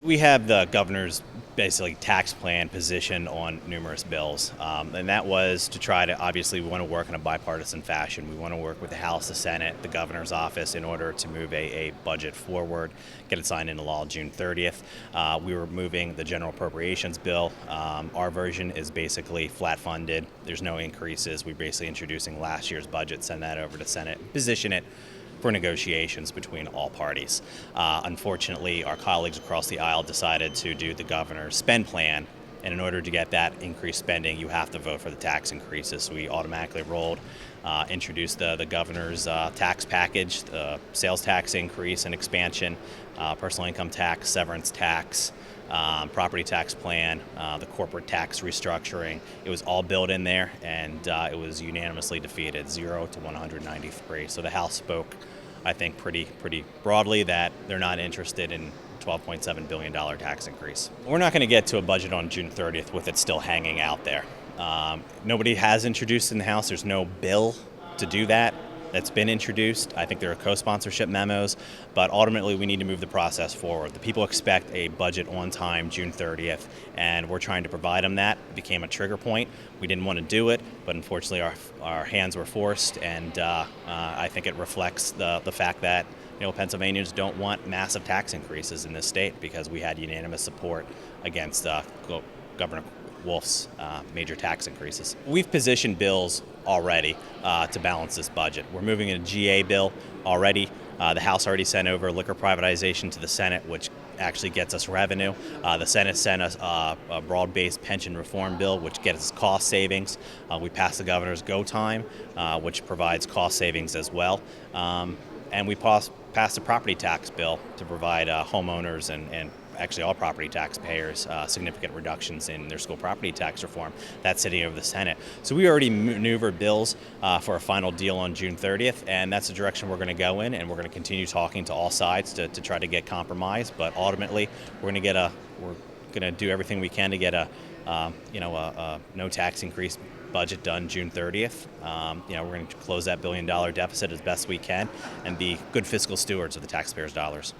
We have the governor's basically tax plan position on numerous bills, and that was to try to, obviously, we want to work in a bipartisan fashion. We want to work with the House, the Senate, the governor's office in order to move a budget forward, get it signed into law June 30th. We were moving the general appropriations bill. Our version is basically flat funded. There's no increases. We're basically introducing last year's budget, send that over to Senate, position it for negotiations between all parties. Unfortunately, our colleagues across the aisle decided to do the governor's spend plan, and in order to get that increased spending, you have to vote for the tax increases. So we automatically introduced the governor's tax package, the sales tax increase and expansion, personal income tax, severance tax, property tax plan, the corporate tax restructuring. It was all built in there, and it was unanimously defeated, 0 to 193. So the House spoke, I think, pretty broadly that they're not interested in $12.7 billion tax increase. We're not going to get to a budget on June 30th with it still hanging out there. Nobody has introduced in the House. There's no bill to do that that's been introduced. I think there are co-sponsorship memos, but ultimately we need to move the process forward. The people expect a budget on time, June 30th, and we're trying to provide them that. It became a trigger point. We didn't want to do it, but unfortunately our hands were forced, and I think it reflects the fact that Pennsylvanians don't want massive tax increases in this state because we had unanimous support against Governor Wolf's major tax increases. We've positioned bills already to balance this budget. We're moving a GA bill already. The House already sent over liquor privatization to the Senate, which actually gets us revenue. The Senate sent us a broad-based pension reform bill, which gets us cost savings. We passed the governor's go time, which provides cost savings as well. And we passed a property tax bill to provide homeowners and actually all property taxpayers significant reductions in their school property tax reform. That's sitting over the Senate. So we already maneuvered bills for a final deal on June 30th, and that's the direction we're going to go in, and we're going to continue talking to all sides to try to get compromise. But ultimately, we're going to do everything we can to get a no tax increase budget done June 30th. We're going to close that $1 billion deficit as best we can and be good fiscal stewards of the taxpayers' dollars.